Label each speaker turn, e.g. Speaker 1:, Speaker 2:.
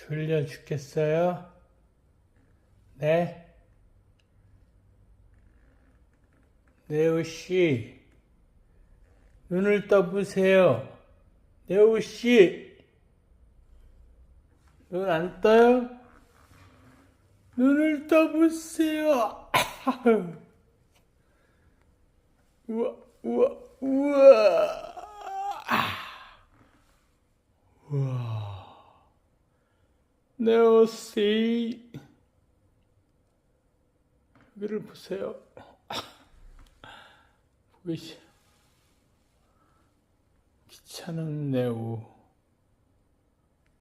Speaker 1: 졸려 죽겠어요? 네? 네오씨, 눈을 떠보세요. 네오씨, 눈 안 떠요? 눈을 떠보세요. 우와, 우와, 우와. 우와. 네오씨, 여기를 보세요. 보이시? 귀찮은 네오.